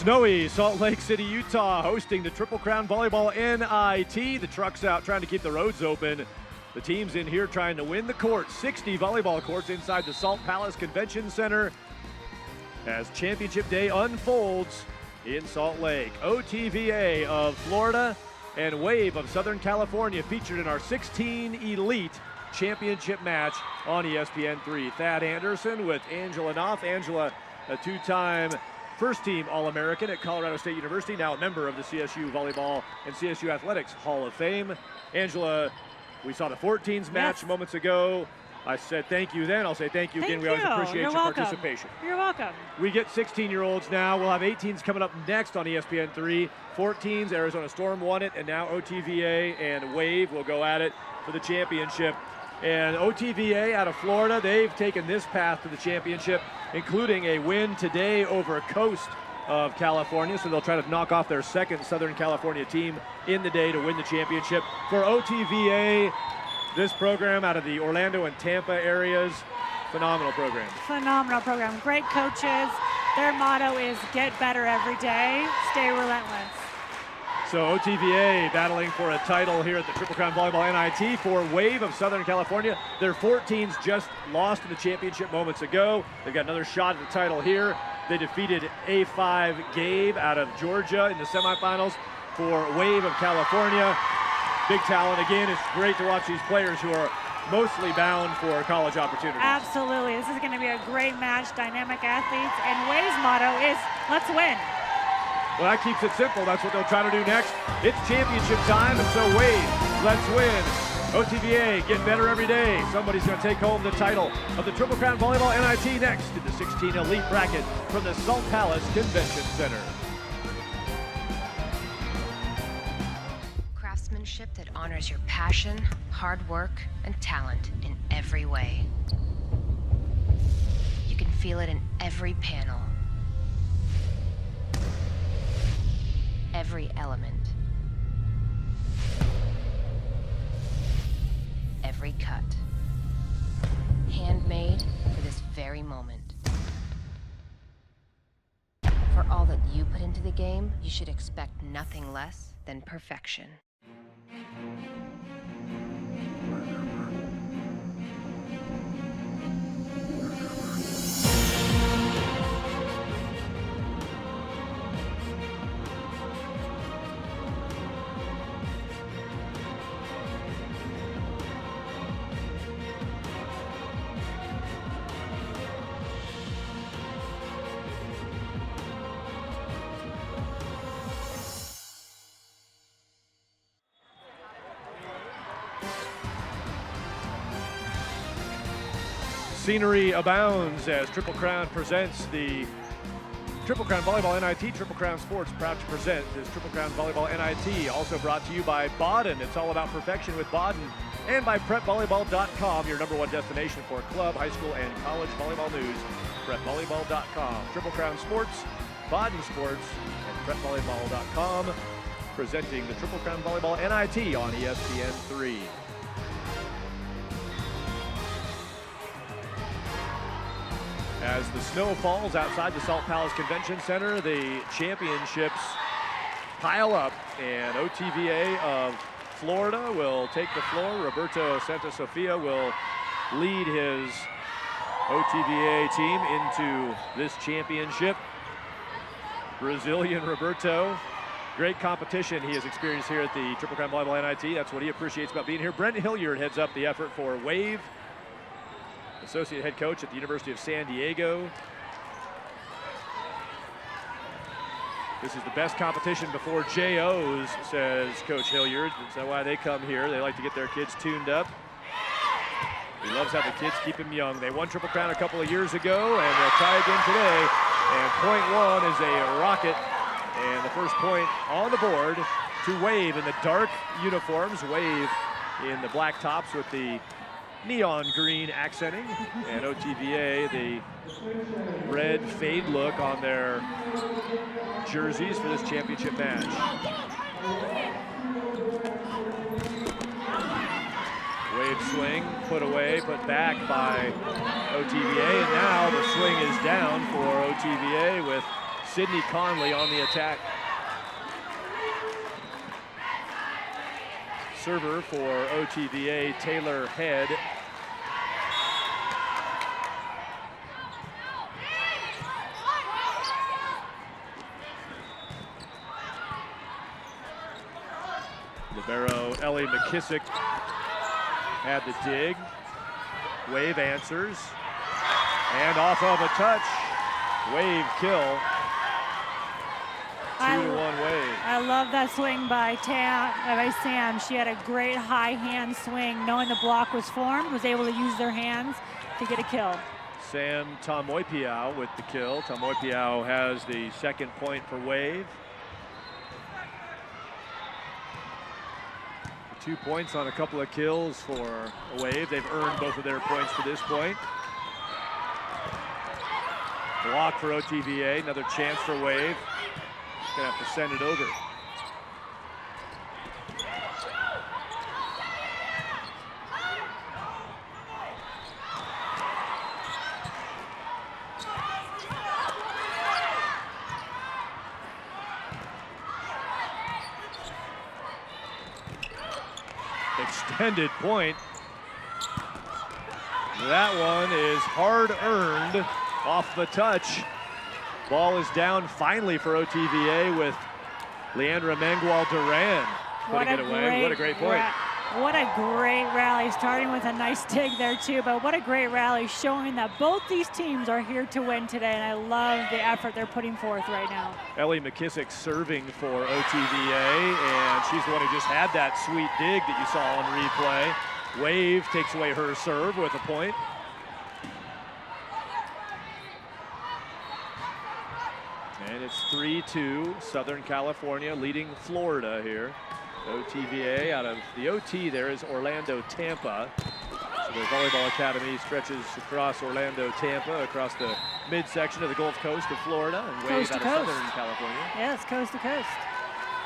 Snowy Salt Lake City, Utah, hosting the Triple Crown Volleyball NIT. The truck's out trying to keep the roads open. The team's in here trying to win the court. 60 volleyball courts inside the Salt Palace Convention Center as championship day unfolds in Salt Lake. OTVA of Florida and Wave of Southern California featured in our 16 Elite Championship match on ESPN3. Thad Anderson with Angela Knopf. Angela, a two-time first-team All-American at Colorado State University, now a member of the CSU Volleyball and CSU Athletics Hall of Fame. Angela, we saw the 14s match moments ago. I said thank you then. I'll say thank you again. We always appreciate your participation. You're welcome. We get 16-year-olds now. We'll have 18s coming up next on ESPN3. 14s, Arizona Storm won it, and now OTVA and Wave will go at it for the championship. And OTVA out of Florida, they've taken this path to the championship, including a win today over Coast of California. So they'll try to knock off their second Southern California team in the day to win the championship. For OTVA, this program out of the Orlando and Tampa areas, phenomenal program. Phenomenal program. Great coaches. Their motto is get better every day, stay relentless. So OTVA battling for a title here at the Triple Crown Volleyball NIT for Wave of Southern California. Their 14s just lost in the championship moments ago. They've got another shot at the title here. They defeated A5 Gabe out of Georgia in the semifinals for Wave of California. Big talent. Again, it's great to watch these players who are mostly bound for college opportunities. Absolutely. This is going to be a great match, dynamic athletes, and Wave's motto is, let's win. Well, that keeps it simple. That's what they'll try to do next. It's championship time, and so Wave, let's win. OTVA, get better every day. Somebody's going to take home the title of the Triple Crown Volleyball NIT next in the 16 Elite bracket from the Salt Palace Convention Center. Craftsmanship that honors your passion, hard work, and talent in every way. You can feel it in every panel, every element, every cut. Handmade for this very moment. For all that you put into the game, you should expect nothing less than perfection. Scenery abounds as Triple Crown presents the Triple Crown Volleyball NIT. Triple Crown Sports proud to present this Triple Crown Volleyball NIT, also brought to you by Baden. It's all about perfection with Baden, and by PrepVolleyball.com, your #1 destination for club, high school, and college volleyball news. PrepVolleyball.com. Triple Crown Sports, Baden Sports, and PrepVolleyball.com presenting the Triple Crown Volleyball NIT on ESPN3. As the snow falls outside the Salt Palace Convention Center, the championships pile up, and OTVA of Florida will take the floor. Roberto Santosofia will lead his OTVA team into this championship. Brazilian Roberto, great competition he has experienced here at the Triple Crown Volleyball NIT. That's what he appreciates about being here. Brent Hilliard heads up the effort for Wave, associate head coach at the University of San Diego. This is the best competition before JOs, says Coach Hilliard. That's why they come here. They like to get their kids tuned up. He loves having the kids keep him young. They won Triple Crown a couple of years ago, and they'll try again today. And point one is a rocket, and the first point on the board to Wave in the dark uniforms. Wave in the black tops with the neon green accenting, and OTVA the red fade look on their jerseys for this championship match. Wave swing, put away, put back by OTVA, and now the swing is down for OTVA with Sydney Conley on the attack. Server for OTVA, Taylor Head. Libero Ellie McKissick had the dig. Wave answers. And off of a touch. Wave kill. 2-1 Wave. I love that swing by Sam. She had a great high hand swing, knowing the block was formed, was able to use their hands to get a kill. Sam Tamoipiao with the kill. Tamoipiao has the second point for Wave. 2 points on a couple of kills for Wave. They've earned both of their points to this point. Block for OTVA, another chance for Wave. Gonna have to send it over. Extended point. That one is hard earned off the touch. Ball is down finally for OTVA with Leandra Mangual Duran putting it away. What a great point. What a great rally, starting with a nice dig there too, but what a great rally, showing that both these teams are here to win today, and I love the effort they're putting forth right now. Ellie McKissick serving for OTVA, and she's the one who just had that sweet dig that you saw on replay. Wave takes away her serve with a point. And it's 3-2, Southern California leading Florida here. OTVA out of the OT there is Orlando, Tampa. So the volleyball academy stretches across Orlando, Tampa, across the midsection of the Gulf Coast of Florida, and Wave out of Southern California. Yes, coast to coast.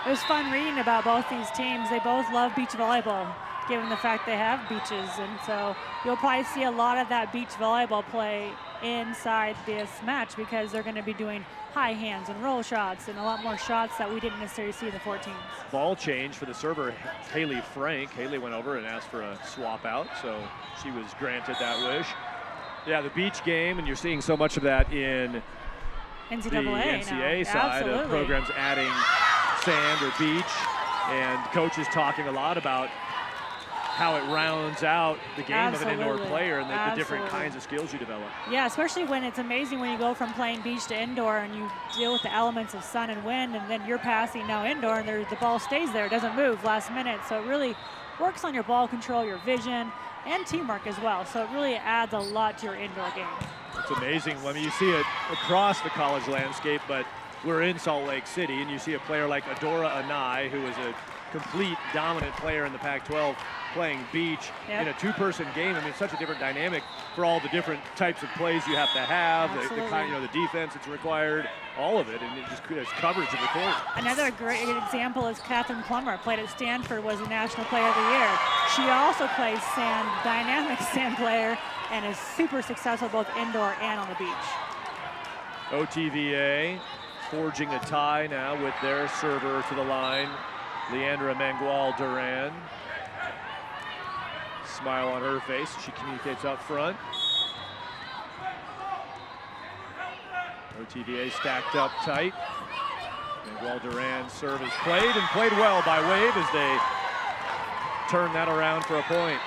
It was fun reading about both these teams. They both love beach volleyball, given the fact they have beaches, and so you'll probably see a lot of that beach volleyball play inside this match because they're going to be doing high hands and roll shots and a lot more shots that we didn't necessarily see in the 14s. Ball change for the server, Haley Frank. Haley went over and asked for a swap out, so she was granted that wish. Yeah, the beach game, and you're seeing so much of that in NCAA the NCAA now. side Absolutely. of programs adding sand or beach, and coaches talking a lot about how it rounds out the game of an indoor player and the different kinds of skills you develop. Yeah, especially when it's amazing when you go from playing beach to indoor and you deal with the elements of sun and wind, and then you're passing now indoor and the ball stays there, it doesn't move last minute. So it really works on your ball control, your vision, and teamwork as well. So it really adds a lot to your indoor game. It's amazing. I mean, you see it across the college landscape, but we're in Salt Lake City, and you see a player like Adora Anai, who is a complete dominant player in the Pac-12, playing beach in a two-person game. I mean, it's such a different dynamic for all the different types of plays you have to have, the kind, the defense that's required, all of it, and it just creates coverage of the court. Another great example is Catherine Plummer, played at Stanford, was the National Player of the Year. She also plays sand, dynamic sand player, and is super successful both indoor and on the beach. OTVA forging a tie now with their server to the line, Leandra Mangual Duran. Smile on her face. She communicates up front. OTVA stacked up tight. Mangual Duran's serve is played, and played well by Wave as they turn that around for a point.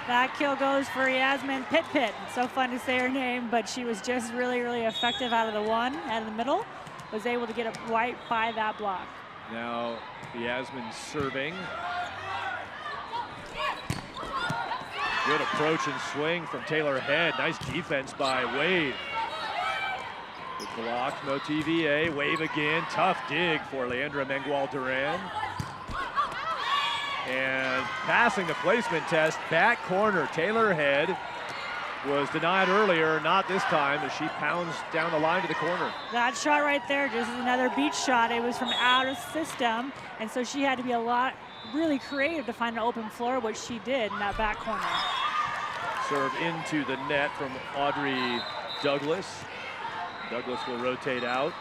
That kill goes for Yasmin Pit. It's so fun to say her name, but she was just really, really effective out of the one, out of the middle. Was able to get it right by that block. Now Yasmin serving. Good approach and swing from Taylor Head. Nice defense by Wave. Good block from OTVA. Wave again. Tough dig for Leandra Mangual Duran. And passing the placement test, back corner. Taylor Head was denied earlier, not this time, as she pounds down the line to the corner. That shot right there, just another beach shot. It was from out of system, and so she had to be really creative to find an open floor, which she did in that back corner. Serve into the net from Audrey Douglas. Douglas will rotate out.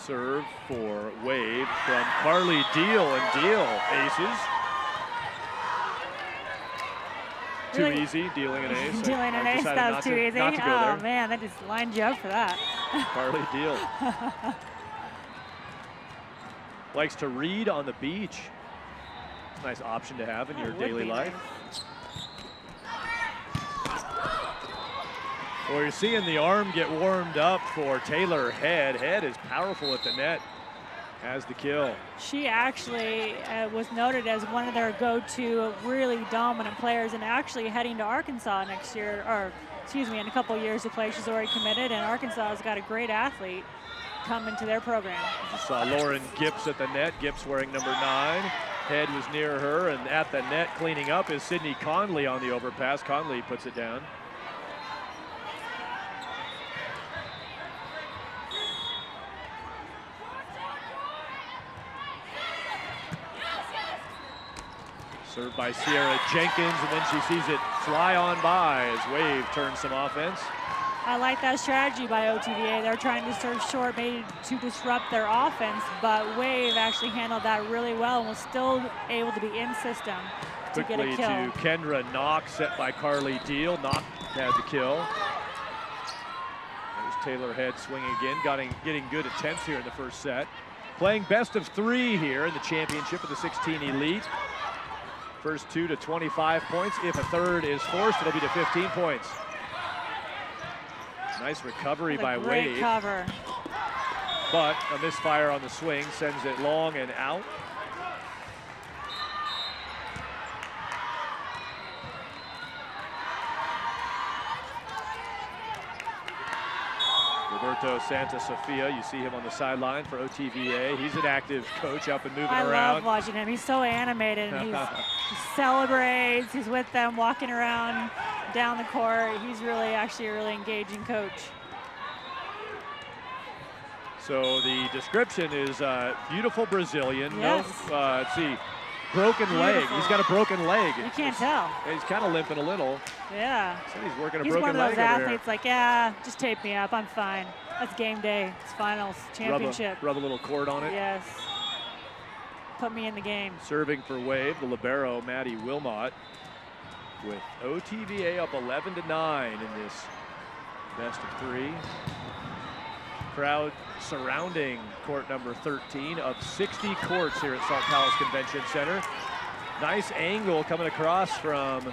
serve for Wave from Carly Deal, and Deal aces. Too easy, dealing an ace. Dealing an ace, that was too easy. Not to go Oh there. man, that just lined you up for that. Carly Deal. Likes to read on the beach. Nice option to have in your daily life. Nice. Well, you're seeing the arm get warmed up for Taylor Head. Head is powerful at the net. Has the kill. She actually was noted as one of their go-to really dominant players, and actually heading to Arkansas next year, or excuse me, in a couple of years to play. She's already committed, and Arkansas has got a great athlete coming to their program. You saw Lauren Gips at the net. Gips wearing number 9. Head was near her, and at the net cleaning up is Sydney Conley on the overpass. Conley puts it down. Served by Sierra Jenkins, and then she sees it fly on by as Wave turns some offense. I like that strategy by OTVA. They're trying to serve short, maybe to disrupt their offense, but Wave actually handled that really well and was still able to be in system to get a Quickly kill. to Kendra Knock, set by Carly Deal. Knock had the kill. There's Taylor Head swinging again, getting good attempts here in the first set. Playing best of 3 here in the championship of the 16 Elite. First 2 to 25 points. If a third is forced, it'll be to 15 points. Nice recovery by Great Wave. cover. But a misfire on the swing sends it long and out. Roberto Santa Sofia, you see him on the sideline for OTVA. He's an active coach, up and moving I around. love watching him. He's so animated. And he celebrates. He's with them, walking around down the court. He's really actually a really engaging coach. So the description is beautiful Brazilian. Yes. No, let's see, broken leg. Beautiful. He's got a broken leg. You can't tell. He's kind of limping a little. Yeah. So he's working a He's broken one of those leg over athletes like, yeah, just tape me up. I'm fine. That's game day. It's finals, here. championship. Rub a little cord on it. Yes. Put me in the game. Serving for Wave, the libero, Maddie Wilmot, with OTVA up 11-9 in this best of 3. Crowd surrounding court number 13 of 60 courts here at Salt Palace Convention Center. Nice angle coming across from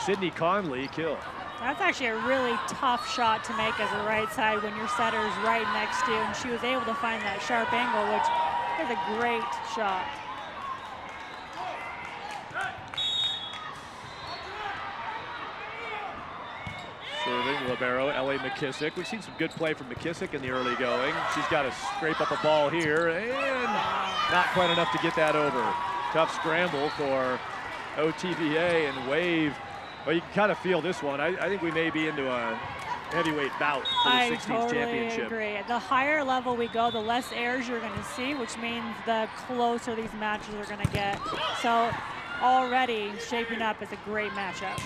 Sydney Conley, kill. That's actually a really tough shot to make as a right side when your setter is right next to you, and she was able to find that sharp angle, which is a great shot. Serving libero, Ellie McKissick. We've seen some good play from McKissick in the early going. She's got to scrape up a ball here, and not quite enough to get that over. Tough scramble for OTVA, and Wave. Well, you can kind of feel this one. I think we may be into a heavyweight bout for the 16s totally championship. agree. The higher level we go, the less airs you're going to see, which means the closer these matches are going to get. So already shaping up as a great matchup.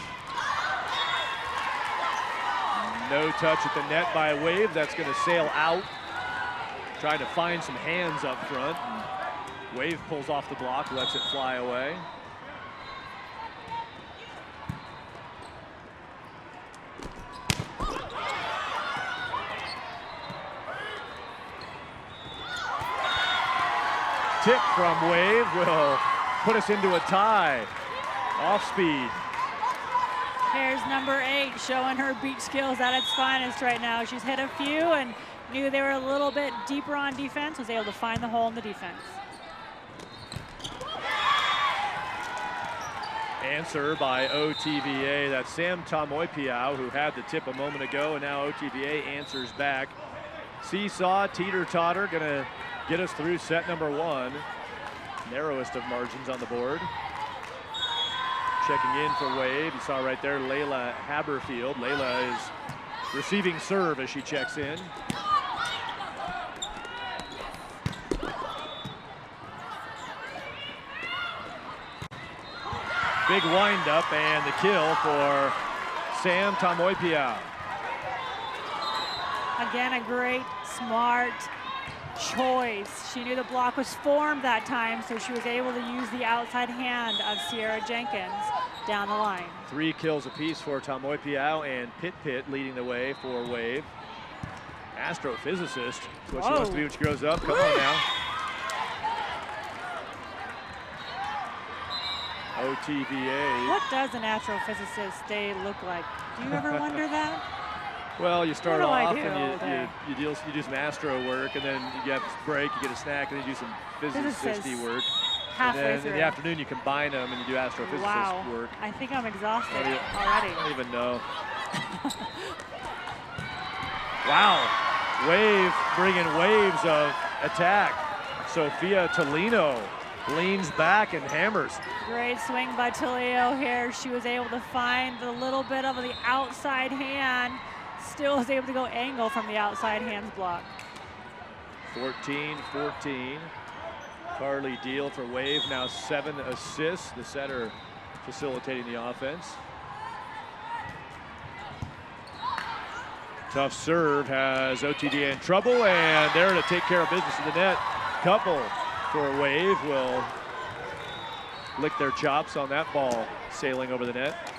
No touch at the net by Wave. That's going to sail out. Trying to find some hands up front. Wave pulls off the block, lets it fly away. Tip from Wave will put us into a tie. Off speed. Here's number 8 showing her beach skills at its finest right now. She's hit a few and knew they were a little bit deeper on defense, was able to find the hole in the defense. Answer by OTVA. That's Sam Tamoipiao, who had the tip a moment ago, and now OTVA answers back. Seesaw, teeter-totter, gonna get us through set number 1. Narrowest of margins on the board. Checking in for Wave. You saw right there Layla Haberfield. Layla is receiving serve as she checks in. Big windup and the kill for Sam Tamoipiao. Again, a great, smart choice. She knew the block was formed that time, so she was able to use the outside hand of Sierra Jenkins down the line. 3 kills apiece for Tamoipiao and Pit leading the way for Wave. Astrophysicist, that's what she wants to be when she grows up. Come on now. OTVA. What does an astrophysicist day look like? Do you ever wonder that? Well, you start off and you do some astro work, and then you have a break, you get a snack, and then you do some physicist-y work. Halfway and then through. in the afternoon, you combine them and you do astrophysicist work. I think I'm exhausted already. I don't even know. Wow. Wave bringing waves of attack. Sophia Tolino leans back and hammers. Great swing by Toledo here. She was able to find a little bit of the outside hand. Still was able to go angle from the outside hands block. 14-14. Carly Deal for Wave, now 7 assists. The setter facilitating the offense. Tough serve has OTVA in trouble, and there to take care of business in the net. Couple for Wave will lick their chops on that ball sailing over the net.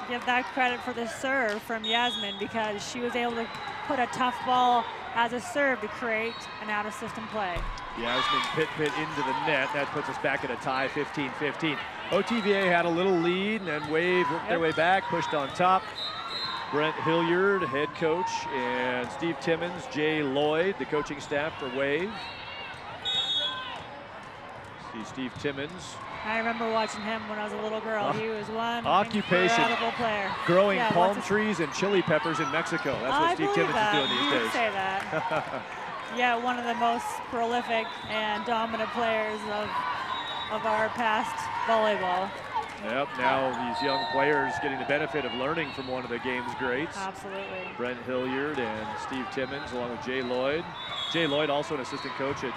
Give that credit for the serve from Yasmin, because she was able to put a tough ball as a serve to create an out-of-system play. Yasmin Pit into the net. That puts us back at a tie, 15-15. OTVA had a little lead, and then Wave worked their way back, pushed on top. Brent Hilliard, head coach, and Steve Timmons, Jay Lloyd, the coaching staff for Wave. See Steve Timmons. I remember watching him when I was a little girl. He was one occupation, incredible player. Growing palm trees and chili peppers in Mexico. That's what Steve Timmons is doing these days. Say that. Yeah, one of the most prolific and dominant players of our past volleyball. Yep, now these young players getting the benefit of learning from one of the game's greats. Absolutely. Brent Hilliard and Steve Timmons along with Jay Lloyd. Jay Lloyd also an assistant coach at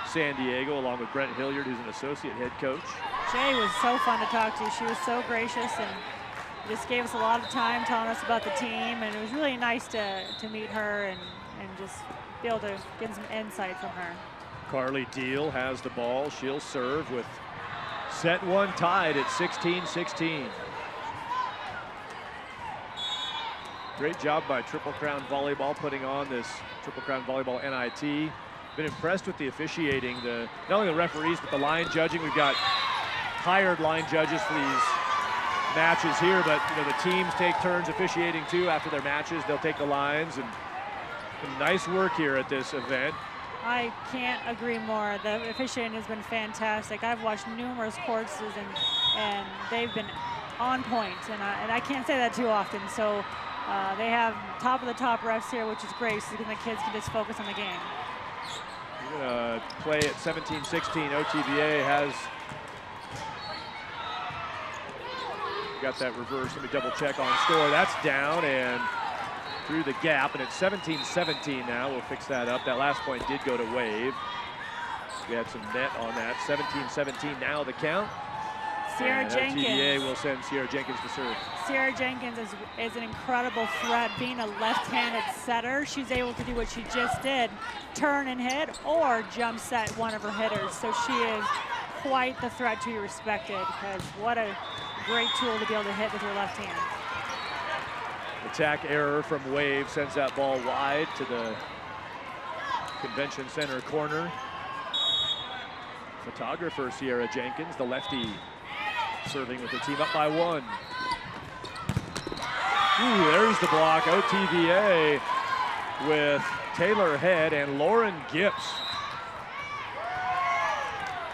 San Diego, along with Brent Hilliard, who's an associate head coach. Jay was so fun to talk to. She was so gracious and just gave us a lot of time telling us about the team, and it was really nice to meet her and just be able to get some insight from her. Carly Deal has the ball. She'll serve with set 1 tied at 16-16. Great job by Triple Crown Volleyball putting on this Triple Crown Volleyball NIT. Been impressed with the officiating, not only the referees, but the line judging. We've got hired line judges for these matches here, but the teams take turns officiating too after their matches. They'll take the lines, and nice work here at this event. I can't agree more. The officiating has been fantastic. I've watched numerous courses, and they've been on point, and I can't say that too often. So they have top of the top refs here, which is great, so the kids can just focus on the game. We're gonna play at 17-16. OTVA has got that reverse. Let me double check on score. That's down and through the gap, and it's 17-17 now. We'll fix that up. That last point did go to Wave. We had some net on that. 17-17 now the count. Sierra Jenkins. OTVA will send Sierra Jenkins to serve. Sierra Jenkins is an incredible threat. Being a left-handed setter, she's able to do what she just did, turn and hit, or jump set one of her hitters. So she is quite the threat to be respected, because what a great tool to be able to hit with your left hand. Attack error from Wave sends that ball wide to the Convention Center corner. Photographer Sierra Jenkins, the lefty, serving with the team up by 1. Ooh, there's the block. OTVA with Taylor Head and Lauren Gibbs.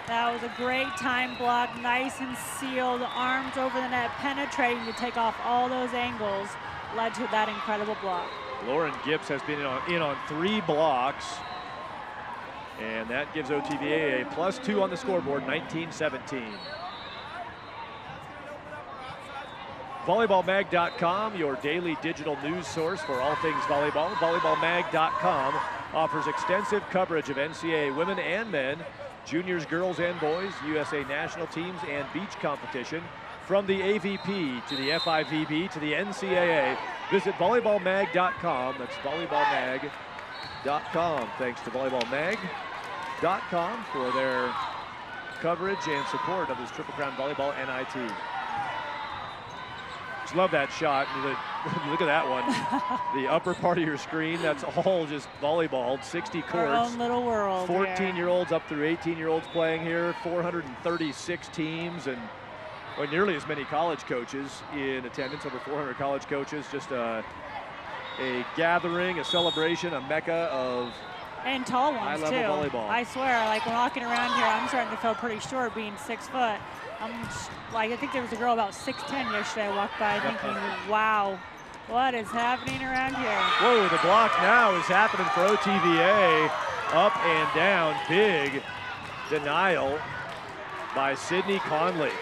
That was a great time block, nice and sealed, arms over the net, penetrating to take off all those angles, led to that incredible block. Lauren Gibbs has been in on 3 blocks, and that gives OTVA a +2 on the scoreboard, 19-17. VolleyballMag.com, your daily digital news source for all things volleyball. VolleyballMag.com offers extensive coverage of NCAA women and men, juniors, girls, and boys, USA national teams, and beach competition. From the AVP to the FIVB to the NCAA, visit volleyballmag.com. That's volleyballmag.com. volleyballmag.com. Thanks to volleyballmag.com for their coverage and support of this Triple Crown Volleyball NIT. Just love that shot. Look at that one. The upper part of your screen, that's all just volleyball. 60 courts. Our own little world. 14-year-olds up through 18-year-olds playing here. 436 teams and nearly as many college coaches in attendance. Over 400 college coaches. Just a gathering, a celebration, a mecca of and tall ones high-level too. volleyball. I swear, like walking around here, I'm starting to feel pretty short being 6 foot. I think there was a girl about 6'10" yesterday I walked by thinking, wow, what is happening around here? Whoa, the block now is happening for OTVA. Up and down, big denial by Sydney Conley.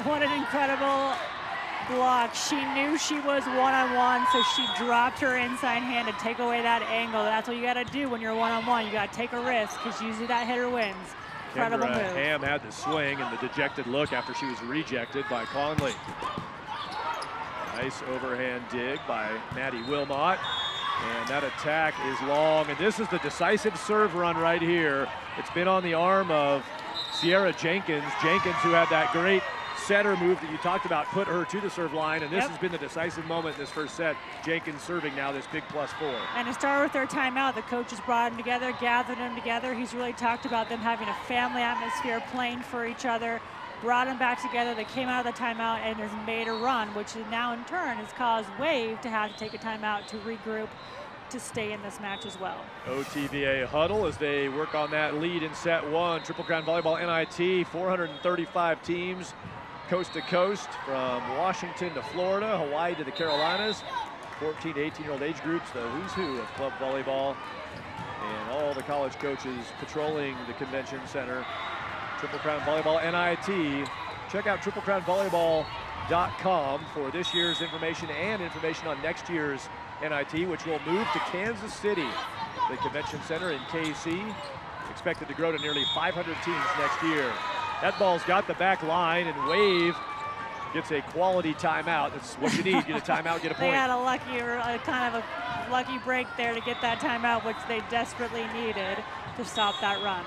What an incredible block. She knew she was one-on-one, so she dropped her inside hand to take away that angle. That's what you got to do when you're one-on-one. You got to take a risk because usually that hitter wins. Incredible move. Ham had the swing and the dejected look after she was rejected by Conley. Nice overhand dig by Maddie Wilmot. And that attack is long. And this is the decisive serve run right here. It's been on the arm of Sierra Jenkins. Jenkins, who had that great setter move that you talked about, put her to the serve line, and this has been the decisive moment in this first set. Jenkins serving now this big +4. And to start with their timeout, the coaches brought them together, gathered them together. He's really talked about them having a family atmosphere, playing for each other, brought them back together. They came out of the timeout and has made a run, which now in turn has caused Wave to have to take a timeout to regroup to stay in this match as well. OTVA huddle as they work on that lead in set one. Triple Crown Volleyball NIT, 435 teams. Coast to coast, from Washington to Florida, Hawaii to the Carolinas, 14 to 18-year-old age groups, the who's who of club volleyball, and all the college coaches patrolling the convention center. Triple Crown Volleyball NIT. Check out triplecrownvolleyball.com for this year's information and information on next year's NIT, which will move to Kansas City, the convention center in KC. Expected to grow to nearly 500 teams next year. That ball's got the back line, and Wave gets a quality timeout. That's what you need. Get a timeout, get a point. They had a kind of a lucky break there to get that timeout, which they desperately needed to stop that run.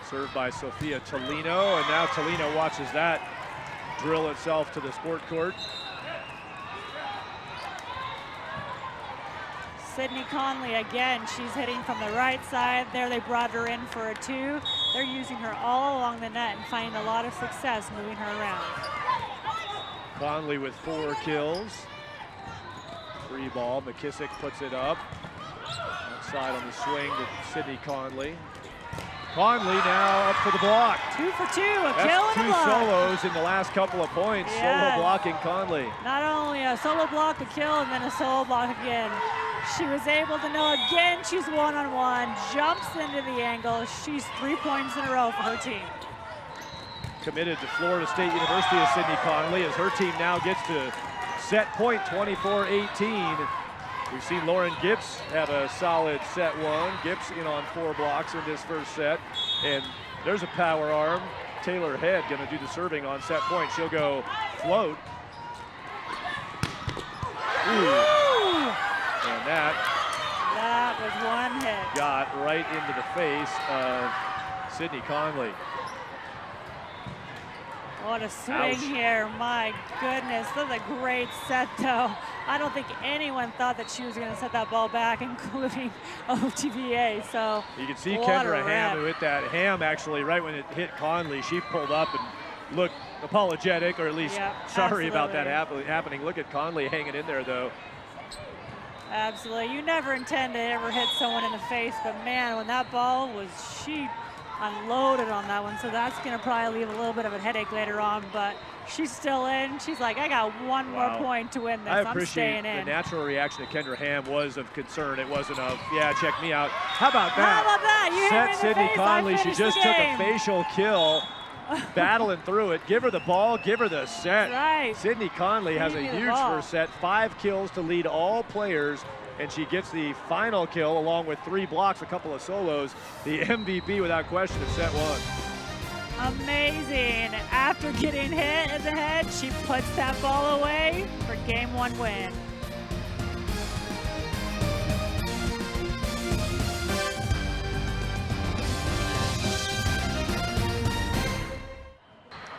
Served by Sophia Tolino, and now Tolino watches that drill itself to the sport court. Sydney Conley again, she's hitting from the right side. There they brought her in for a 2. They're using her all along the net and finding a lot of success moving her around. Conley with 4 kills. Free ball, McKissick puts it up. Outside on the swing to Sydney Conley. Conley now up for the block. 2 for 2, a That's kill and a 2 block. solos in the last couple of points. Yes. Solo blocking Conley. Not only a solo block, a kill, and then a solo block again. She was able to know again she's one-on-one, jumps into the angle. She's 3 points in a row for her team. Committed to Florida State University is Sydney Conley as her team now gets to set point 24-18. We've seen Lauren Gibbs have a solid set 1. Gibbs in on 4 blocks in this first set. And there's a power arm. Taylor Head going to do the serving on set point. She'll go float. Ooh. And that was one hit. Got right into the face of Sydney Conley. What a swing Ouch. here, my goodness. This is a great set though. I don't think anyone thought that she was gonna set that ball back, including OTVA, so. You can see what Kendra a Ham rip. who hit that. Ham actually, right when it hit Conley, she pulled up and looked apologetic, or at least sorry about that happening. Look at Conley hanging in there though. Absolutely, you never intend to ever hit someone in the face, but man, when that ball was, she unloaded on that one, so that's gonna probably leave a little bit of a headache later on, but she's still in. She's like, I got one more point to win this. I I'm appreciate staying in. the natural reaction of Kendra Ham was of concern. It wasn't of, yeah, check me out. How about that? How about that? You hit me in Set the Sydney face, Conley. I She finished the just took a game. facial kill, battling through it. Give her the ball, give her the set. Right. Sydney Conley has a Give me the huge ball. first set, 5 kills to lead all players, and she gets the final kill along with 3 blocks, a couple of solos. The MVP without question of set 1. Amazing. After getting hit in the head, she puts that ball away for game 1 win.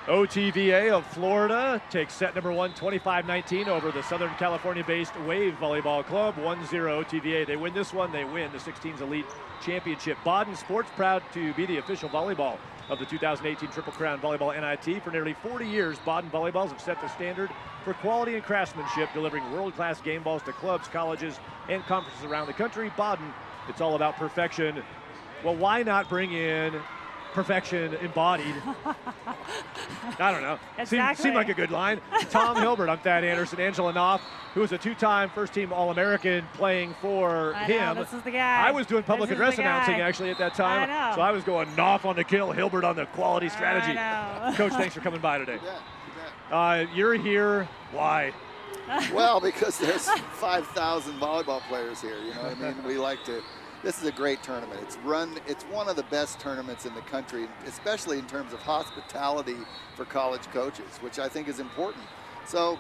OTVA of Florida takes set number 1, 25-19 over the Southern California-based Wave Volleyball Club, 1-0 OTVA. They win this one, they win the 16s Elite Championship. Baden Sports proud to be the official volleyball of the 2018 Triple Crown Volleyball NIT. For nearly 40 years, Baden volleyballs have set the standard for quality and craftsmanship, delivering world-class game balls to clubs, colleges, and conferences around the country. Baden, it's all about perfection. Well, why not bring in perfection embodied? I don't know. Exactly. Seemed like a good line. Tom Hilbert, I'm Thad Anderson. Angela Knopf, who was a 2-time first-team All-American playing for him. This is the guy. I was doing public address announcing actually at that time. I know. So I was going Knopf on the kill, Hilbert on the quality strategy. I know. Coach, thanks for coming by today. You bet. You're here. Why? Well, because there's 5,000 volleyball players here. You know what I mean? We like to. This is a great tournament. It's one of the best tournaments in the country, especially in terms of hospitality for college coaches, which I think is important. So,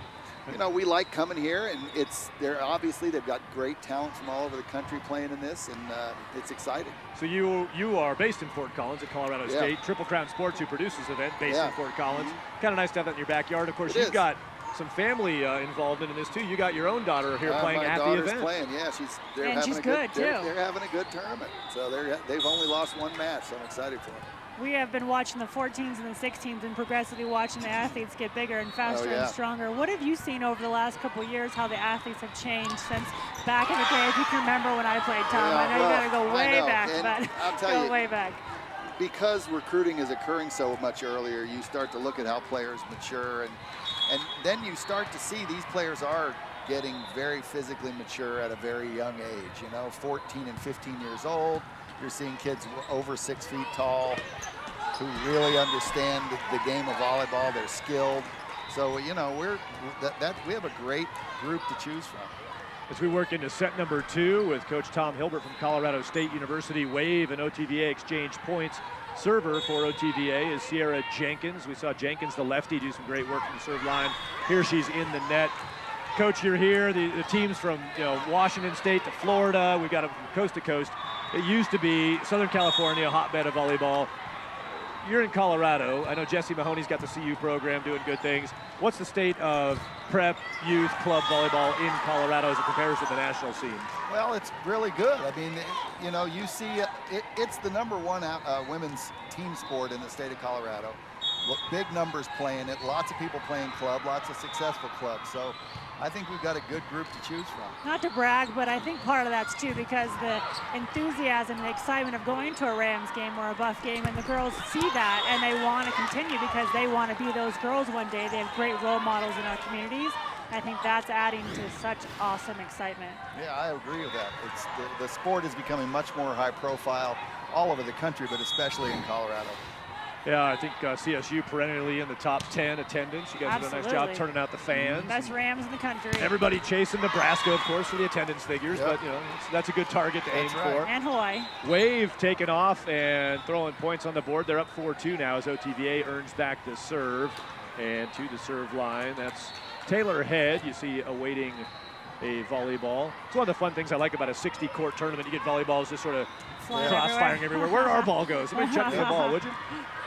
you know, we like coming here, and they've got great talent from all over the country playing in this, and it's exciting. So you are based in Fort Collins at Colorado State. Triple Crown Sports, who produces this event, based in Fort Collins. Kind of nice to have that in your backyard. Of course, you've got some family involvement in this too. You got your own daughter here playing at the event. My daughter's playing, yeah. She's good too. They're having a good tournament. So they've only lost 1 match, so I'm excited for them. We have been watching the 14s and the 16s and progressively watching the athletes get bigger and faster and stronger. What have you seen over the last couple of years, how the athletes have changed since back in the day? If you can remember when I played, Tom. I know you got to go way back, but I'll tell you, way back. Because recruiting is occurring so much earlier, you start to look at how players mature, and then you start to see these players are getting very physically mature at a very young age. You know, 14 and 15 years old. You're seeing kids over 6 feet tall who really understand the game of volleyball. They're skilled. So, you know, we have a great group to choose from. As we work into set number 2 with Coach Tom Hilbert from Colorado State University, Wave and OTVA exchange points. Server for OTVA is Sierra Jenkins. We saw Jenkins, the lefty, do some great work from the serve line. Here she's in the net. Coach, you're here. The teams from Washington State to Florida. We've got them from coast to coast. It used to be Southern California, a hotbed of volleyball. You're in Colorado. I know Jesse Mahoney's got the CU program doing good things. What's the state of prep, youth, club volleyball in Colorado as it compares to the national scene? Well, it's really good. I mean, you know, you see it's the #1 women's team sport in the state of Colorado. Big numbers playing it, lots of people playing club, lots of successful clubs. So I think we've got a good group to choose from. Not to brag, but I think part of that's too because the enthusiasm and the excitement of going to a Rams game or a Buff game, and the girls see that and they want to continue because they want to be those girls one day. They have great role models in our communities. I think that's adding to such awesome excitement. Yeah, I agree with that. The sport is becoming much more high profile all over the country, but especially in Colorado. Yeah, I think CSU perennially in the top 10 attendance. You guys have done a nice job turning out the fans. Best Rams in the country. Everybody chasing Nebraska, of course, for the attendance figures, but you know that's a good target to aim for. And Hawaii. Wave taking off and throwing points on the board. They're up 4-2 now as OTVA earns back the serve. And to the serve line, that's Taylor Head. You see awaiting a volleyball. It's one of the fun things I like about a 60-court tournament. You get volleyballs just sort of cross-firing everywhere. Where our ball goes. Somebody check the ball, would you?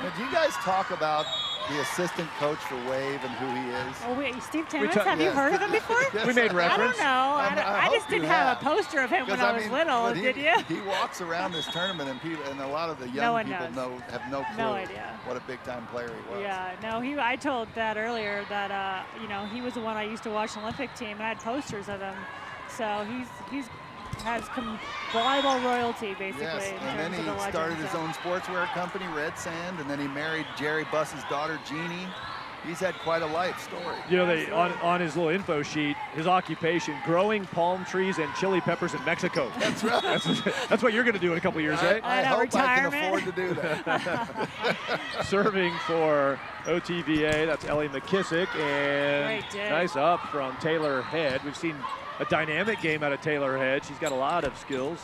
Now, do you guys talk about the assistant coach for Wave and who he is? Oh, wait, Steve Timmons? Have you heard of him before? We made reference. I don't know. I just didn't have a poster of him when I was little, did you? He walks around this tournament, and a lot of the young people have no clue what a big-time player he was. Yeah, no, I told Dad earlier that, you know, he was the one I used to watch the Olympic team, and I had posters of him. So he's has volleyball royalty, basically. Yes, and then he started his own sportswear company, Red Sand, and then he married Jerry Buss's daughter, Jeannie. He's had quite a life story. You know, on his little info sheet, his occupation, growing palm trees and chili peppers in Mexico. That's right. That's what you're going to do in a couple of years, right? I hope I can afford to do that. Serving for OTVA, that's Ellie McKissick, and nice up from Taylor Head. We've seen a dynamic game out of Taylor Head. She's got a lot of skills.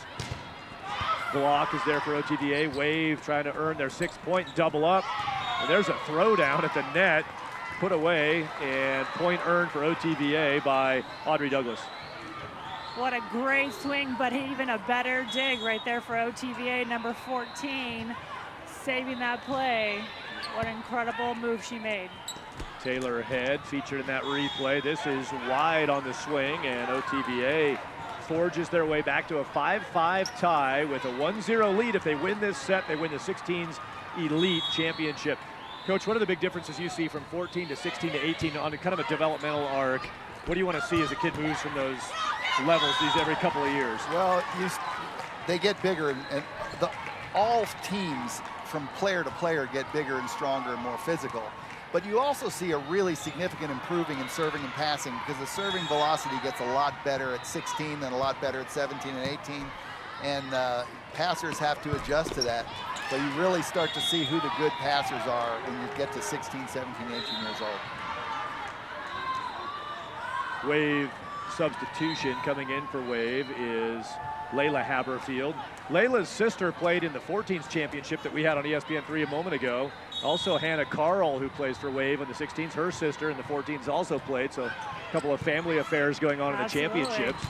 Block is there for OTVA. Wave trying to earn their 6-point double up. And there's a throwdown at the net, put away, and point earned for OTVA by Audrey Douglas. What a great swing, but even a better dig right there for OTVA, number 14, saving that play. What an incredible move she made. Taylor Head featured in that replay. This is wide on the swing, and OTVA forges their way back to a 5-5 tie with a 1-0 lead. If they win this set, they win the 16s Elite Championship. Coach, what are the big differences you see from 14 to 16 to 18 on a kind of a developmental arc? What do you want to see as a kid moves from those levels every couple of years? Well, they get bigger, and all teams from player to player get bigger and stronger and more physical. But you also see a really significant improving in serving and passing, because the serving velocity gets a lot better at 16 and a lot better at 17 and 18. And passers have to adjust to that. So you really start to see who the good passers are when you get to 16, 17, 18 years old. Wave substitution coming in for Wave is Layla Haberfield. Layla's sister played in the 14s championship that we had on ESPN3 a moment ago. Also Hannah Carl, who plays for Wave in the 16s, her sister in the 14s also played, so a couple of family affairs going on in the championships.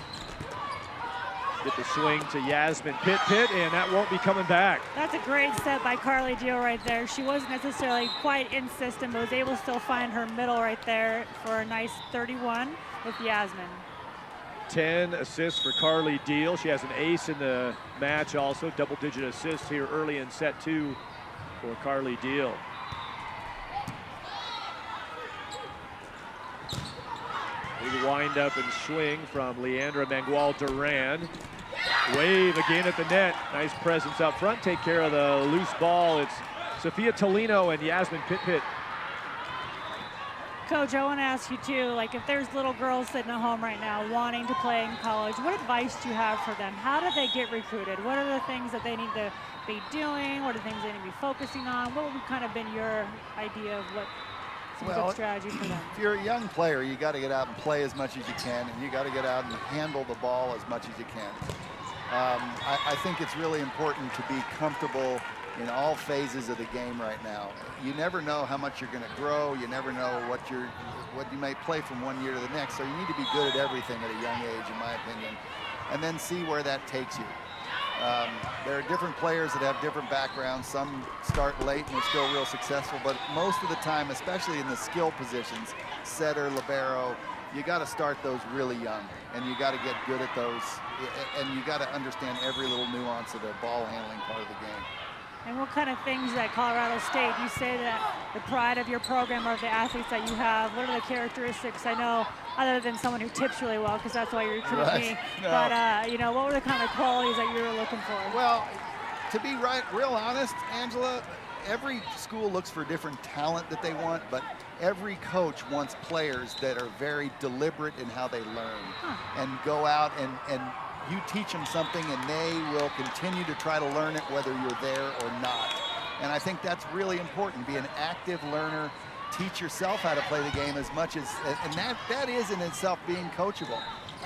Get the swing to Yasmin Pitt, and that won't be coming back. That's a great set by Carly Deal right there. She wasn't necessarily quite in system, but was able to still find her middle right there for a nice 31 with Yasmin. 10 assists for Carly Deal. She has an ace in the match also. Double-digit assists here early in set 2 for Carly Deal. Big wind up and swing from Leandra Mangual Duran. Wave again at the net. Nice presence up front. Take care of the loose ball. It's Sophia Tolino and Yasmin Pitt. Coach, I want to ask you too, like if there's little girls sitting at home right now wanting to play in college, what advice do you have for them? How do they get recruited? What are the things that they need to be doing? What are the things they need to be focusing on? What would have kind of been your idea of what some good strategy for them? If you're a young player, you got to get out and play as much as you can, and you got to get out and handle the ball as much as you can. I think it's really important to be comfortable in all phases of the game right now. You never know how much you're going to grow. You never know what you might play from one year to the next. So you need to be good at everything at a young age, in my opinion, and then see where that takes you. There are different players that have different backgrounds. Some start late and are still real successful, but most of the time, especially in the skill positions, setter, libero, you got to start those really young, and you got to get good at those, and you got to understand every little nuance of the ball handling part of the game. And what kind of things at Colorado State, you say that the pride of your program are the athletes that you have. What are the characteristics? I know, other than someone who tips really well, because that's why you recruited me. No. But, you know, what were the kind of qualities that you were looking for? Well, to be real honest, Angela, every school looks for different talent that they want, but every coach wants players that are very deliberate in how they learn and go out and you teach them something and they will continue to try to learn it whether you're there or not. And I think that's really important. Be an active learner, teach yourself how to play the game as much as, and that is in itself being coachable.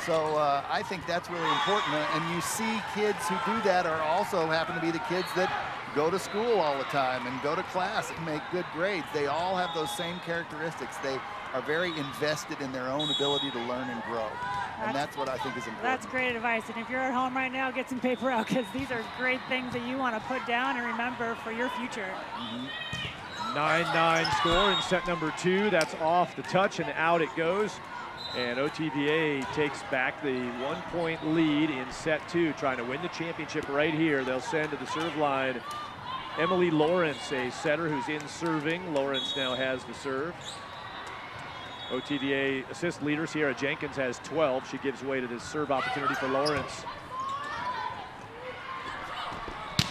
So I think that's really important. And you see kids who do that are also happen to be the kids that go to school all the time and go to class and make good grades. They all have those same characteristics. They are very invested in their own ability to learn and grow. And that's what I think is important. That's great advice. And if you're at home right now, get some paper out, because these are great things that you want to put down and remember for your future. 9-9 score in set number 2. That's off the touch and out it goes. And OTVA takes back the 1-point lead in set 2, trying to win the championship right here. They'll send to the serve line Emily Lawrence, a setter who's in serving. Lawrence now has the serve. OTVA assist leader Sierra Jenkins has 12. She gives way to this serve opportunity for Lawrence.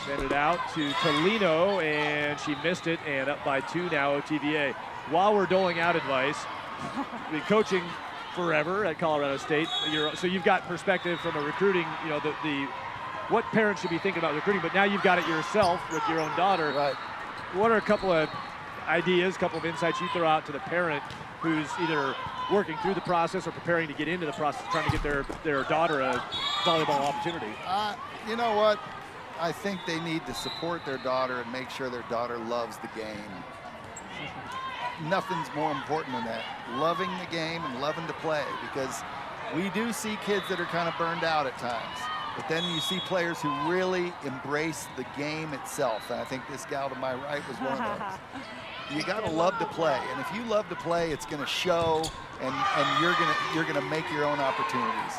Send it out to Tolino, and she missed it, and up by 2 now, OTVA. While we're doling out advice, I've been coaching forever at Colorado State. So you've got perspective from a recruiting, you know, what parents should be thinking about recruiting, but now you've got it yourself with your own daughter. Right. What are a couple of ideas, a couple of insights you throw out to the parent who's either working through the process or preparing to get into the process, trying to get their daughter a volleyball opportunity? You know what? I think they need to support their daughter and make sure their daughter loves the game. nothing's more important than that. Loving the game and loving to play, because we do see kids that are kind of burned out at times. But then you see players who really embrace the game itself. And I think this gal to my right was one of those. You got to love to play. And if you love to play, it's going to show, and you're gonna make your own opportunities.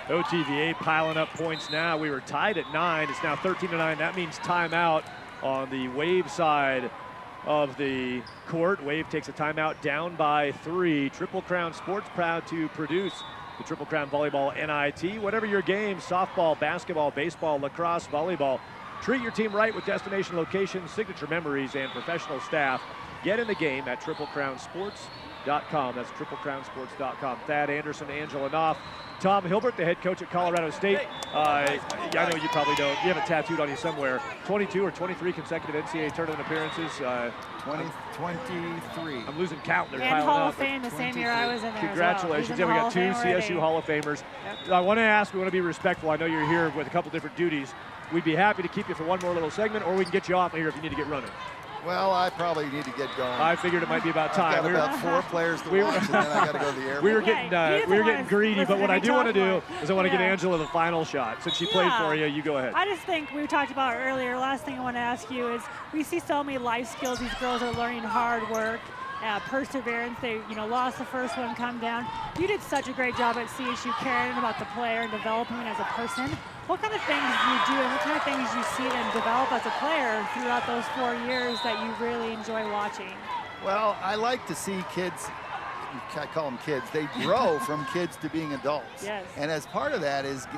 OTVA piling up points now. We were tied at 9. It's now 13-9. That means timeout on the Wave side of the court. Wave takes a timeout, down by 3. Triple Crown Sports proud to produce the Triple Crown Volleyball NIT. Whatever your game, softball, basketball, baseball, lacrosse, volleyball, treat your team right with destination locations, signature memories, and professional staff. Get in the game at triplecrownsports.com. That's triplecrownsports.com. Thad Anderson, Angela Knopf, Tom Hilbert, the head coach at Colorado State. I know you probably don't. You have it tattooed on you somewhere. 22 or 23 consecutive NCAA tournament appearances. 23. I'm losing count. They're and piling Hall up. of Fame the same year I was in there. Congratulations. Yeah, we got 2 CSU Hall of Famers. Yep. I want to ask, we want to be respectful. I know you're here with a couple different duties. We'd be happy to keep you for one more little segment, or we can get you off here if you need to get running. Well, I probably need to get going. I figured it might be about time. I've got about 4 players to watch, and then I got to go to the airport. We were getting greedy, but what I do want to do is I want to give Yeah. Angela the final shot. Since she played for you, you go ahead. I just think we talked about earlier. Last thing I want to ask you is, we see so many life skills. These girls are learning hard work, perseverance. They, lost the first one, come down. You did such a great job at CSU caring about the player and developing them as a person. What kind of things do you do, and what kind of things you see them develop as a player throughout those 4 years that you really enjoy watching? Well, I like to see kids, I call them kids, they grow from kids to being adults. Yes. And as part of that is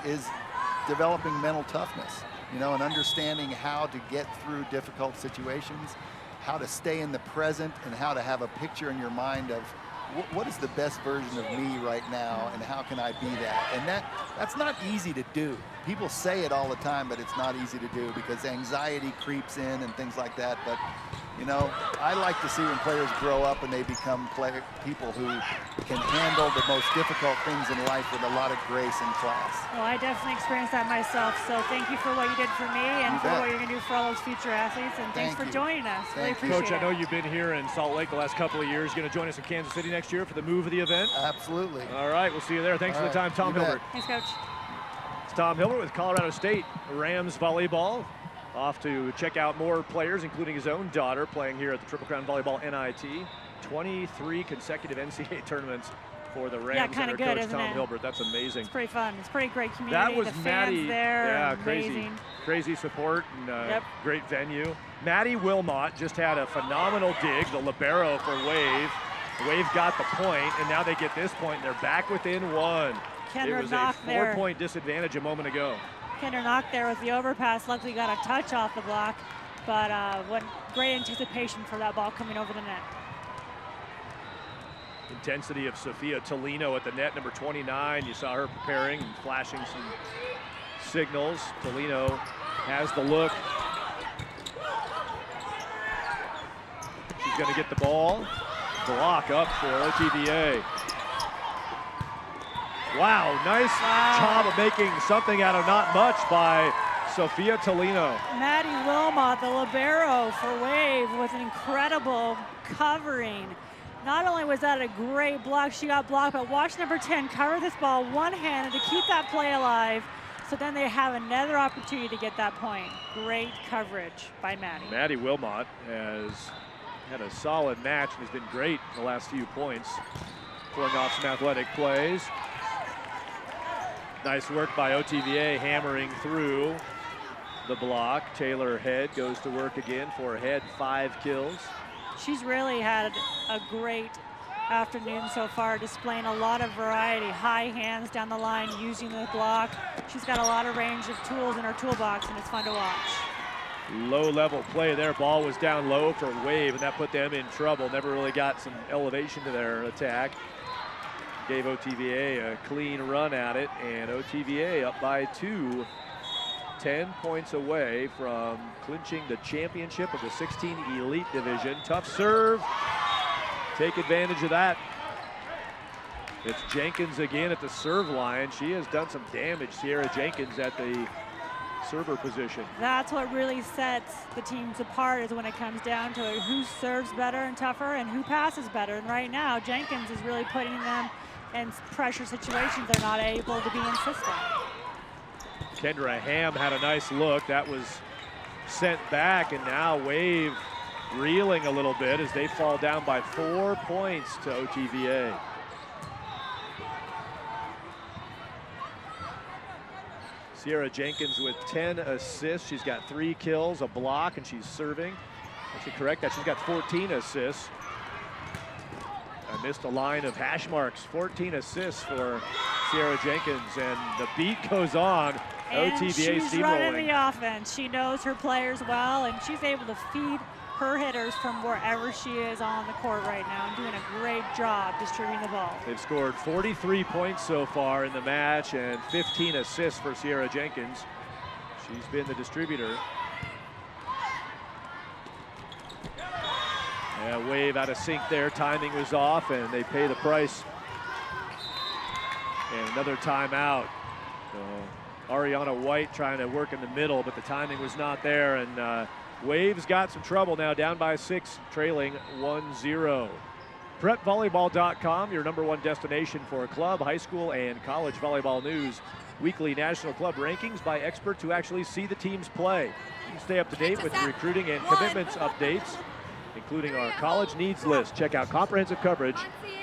developing mental toughness, and understanding how to get through difficult situations, how to stay in the present, and how to have a picture in your mind of what is the best version of me right now, and how can I be that? And that's not easy to do. People say it all the time, but it's not easy to do because anxiety creeps in and things like that. But, I like to see when players grow up and they become people who can handle the most difficult things in life with a lot of grace and class. Well, I definitely experienced that myself, so thank you for what you did for me and for what you're going to do for all those future athletes, and thanks for joining us. Really appreciate Coach, it. I know you've been here in Salt Lake the last couple of years. You're going to join us in Kansas City next year for the move of the event? Absolutely. All right, we'll see you there. Thanks for the time, Tom Hilbert. Thanks, Coach. It's Tom Hilbert with Colorado State Rams Volleyball. Off to check out more players, including his own daughter, playing here at the Triple Crown Volleyball NIT. 23 consecutive NCAA tournaments for the Rams. Yeah, kind of good, coach isn't Tom it? Hilbert. That's amazing. It's pretty fun. It's a pretty great community. That was the fans Maddie. there. Yeah, amazing. crazy support and great venue. Maddie Wilmot just had a phenomenal dig, the libero for Wave. Wave got the point, and now they get this point, and they're back within 1. Kendra it was knocked a 4-point disadvantage a moment ago. Kendra knocked there with the overpass. Luckily got a touch off the block, but what great anticipation for that ball coming over the net. Intensity of Sophia Tolino at the net, number 29. You saw her preparing and flashing some signals. Tolino has the look. She's going to get the ball. Block up for OTVA. Wow, nice job of making something out of not much by Sophia Tolino. Maddie Wilmot, the libero for Wave, with an incredible covering. Not only was that a great block, she got blocked, but watch number 10 cover this ball one-handed to keep that play alive. So then they have another opportunity to get that point. Great coverage by Maddie. Maddie Wilmot has had a solid match and has been great the last few points, pulling off some athletic plays. Nice work by OTVA, hammering through the block. Taylor Head goes to work again for Head, 5 kills. She's really had a great afternoon so far, displaying a lot of variety. High hands down the line, using the block. She's got a lot of range of tools in her toolbox, and it's fun to watch. Low-level play there. Ball was down low for Wave, and that put them in trouble. Never really got some elevation to their attack. Gave OTVA a clean run at it, and OTVA up by 2. 10 points away from clinching the championship of the 16 Elite Division. Tough serve. Take advantage of that. It's Jenkins again at the serve line. She has done some damage, Sierra Jenkins, at the server position. That's what really sets the teams apart, is when it comes down to it, who serves better and tougher and who passes better. And right now, Jenkins is really putting them in pressure situations they're not able to be insistent. Kendra Ham had a nice look. That was sent back, and now Wave reeling a little bit as they fall down by 4 points to OTVA. Sierra Jenkins with 10 assists. She's got 3 kills, a block, and she's serving. I should correct that. She's got 14 assists. I missed a line of hash marks. 14 assists for Sierra Jenkins, and the beat goes on. And OTVA she's running steamrolling. the offense. She knows her players well, and she's able to feed her hitters from wherever she is on the court right now, and doing a great job distributing the ball. They've scored 43 points so far in the match and 15 assists for Sierra Jenkins. She's been the distributor. Yeah, Wave out of sync there. Timing was off, and they pay the price. And another timeout. So Ariana White trying to work in the middle, but the timing was not there. And Wave's got some trouble now, down by 6, trailing 1-0. PrepVolleyball.com, your #1 destination for club, high school, and college volleyball news. Weekly national club rankings by experts who actually see the teams play. You can stay up to date with recruiting and commitments updates, including our college needs list. Check out comprehensive coverage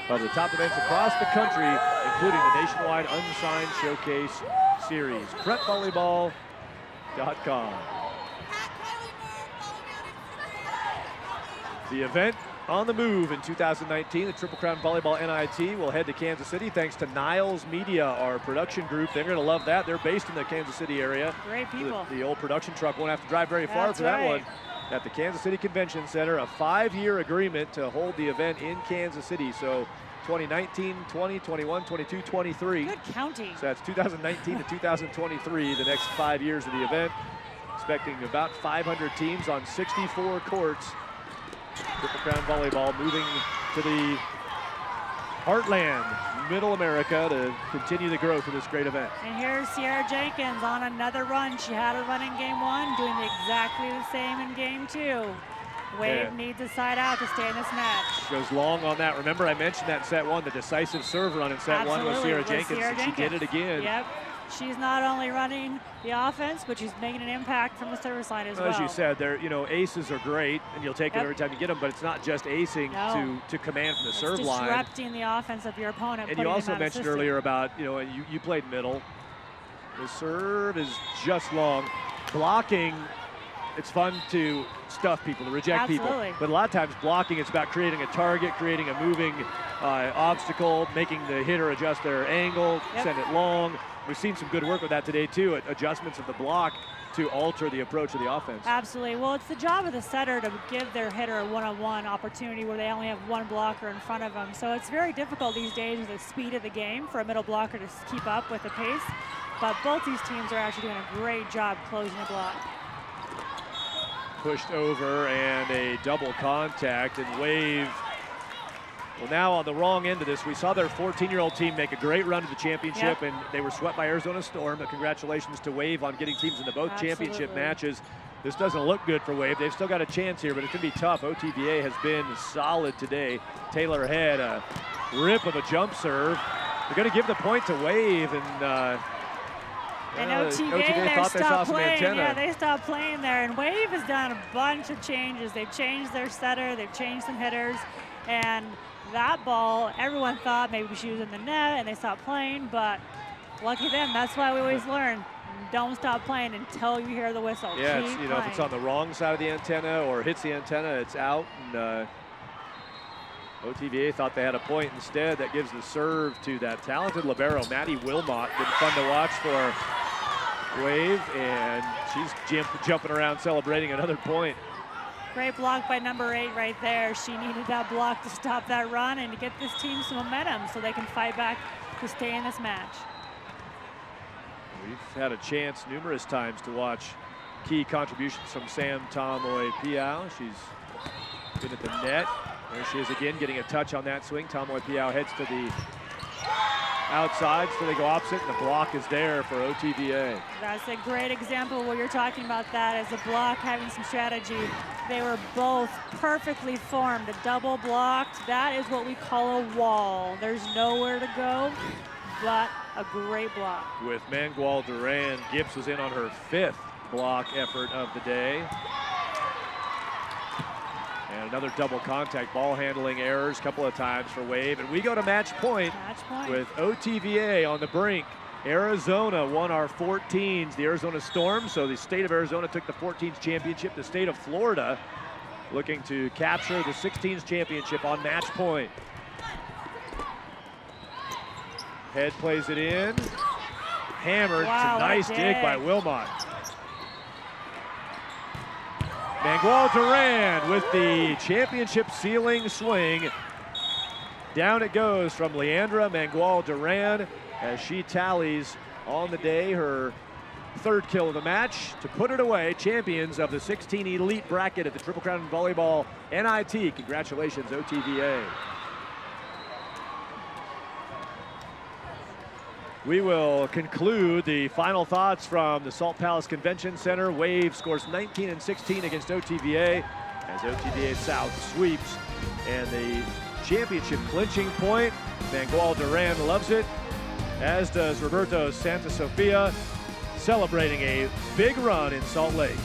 of the top events across the country, including the nationwide Unsigned Showcase Series. PrepVolleyball.com. The event on the move in 2019, the Triple Crown Volleyball NIT, will head to Kansas City thanks to Niles Media, our production group. They're going to love that. They're based in the Kansas City area. Great people. The old production truck won't have to drive very far for that one. At the Kansas City Convention Center, a 5-year agreement to hold the event in Kansas City. So 2019, 20, 21, 22, 23. Good counting. So that's 2019 to 2023, the next 5 years of the event. Expecting about 500 teams on 64 courts. Triple Crown Volleyball moving to the heartland, Middle America, to continue the growth of this great event. And here's Sierra Jenkins on another run. She had a run in game 1, doing exactly the same in game 2. Wave needs a side out to stay in this match. Goes long on that. Remember, I mentioned that in set 1, the decisive serve run in set 1 was Sierra Jenkins, and she did it again. Yep. She's not only running the offense, but she's making an impact from the service line as well. As you said, aces are great, and you'll take it every time you get them, but it's not just acing to command from the serve line. Disrupting the offense of your opponent. And you also mentioned earlier about, you played middle. The serve is just long. Blocking, it's fun to stuff people, to reject people. But a lot of times blocking, it's about creating a target, creating a moving obstacle, making the hitter adjust their angle, send it long. We've seen some good work with that today too, adjustments of the block to alter the approach of the offense. Absolutely. Well, it's the job of the setter to give their hitter a one-on-one opportunity where they only have one blocker in front of them. So it's very difficult these days with the speed of the game for a middle blocker to keep up with the pace. But both these teams are actually doing a great job closing the block. Pushed over and a double contact, and Wave, well, now on the wrong end of this. We saw their 14-year-old team make a great run to the championship, and they were swept by Arizona Storm. But congratulations to Wave on getting teams into both championship matches. This doesn't look good for Wave. They've still got a chance here, but it's going to be tough. OTVA has been solid today. Taylor had a rip of a jump serve. They're going to give the point to Wave, and OTVA thought they saw some antenna. Yeah, they stopped playing there, and Wave has done a bunch of changes. They've changed their setter, they've changed some hitters, and that ball, everyone thought maybe she was in the net and they stopped playing, but lucky them. That's why we always learn. Don't stop playing until you hear the whistle. Yeah, if it's on the wrong side of the antenna or hits the antenna, it's out. And OTVA thought they had a point instead. That gives the serve to that talented libero, Maddie Wilmot. Been fun to watch for Wave, and she's jumping around celebrating another point. Great block by number 8 right there. She needed that block to stop that run and to get this team some momentum so they can fight back to stay in this match. We've had a chance numerous times to watch key contributions from Sam Tamoy-Piao. She's been at the net. There she is again, getting a touch on that swing. Tamoy-Piao heads to the outside, so they go opposite, and the block is there for OTVA. That's a great example where you're talking about that as a block, having some strategy. They were both perfectly formed, a double blocked. That is what we call a wall. There's nowhere to go but a great block. With Mangual Duran, Gibbs was in on her 5th block effort of the day. And another double contact, ball handling errors a couple of times for Wave. And we go to match point, with OTVA on the brink. Arizona won our 14s, the Arizona Storm. So the state of Arizona took the 14s championship. The state of Florida looking to capture the 16s championship on match point. Head plays it in. Hammered. Wow, it's a nice dig by Wilmot. Mangual Duran with the championship sealing swing. Down it goes from Leandra Mangual Duran as she tallies on the day her 3rd kill of the match to put it away. Champions of the 16 elite bracket at the Triple Crown Volleyball NIT. Congratulations, OTVA. We will conclude the final thoughts from the Salt Palace Convention Center. Wave scores 19 and 16 against OTVA as OTVA South sweeps. And the championship clinching point, Mangual Duran loves it, as does Roberto Santa Sofia, celebrating a big run in Salt Lake.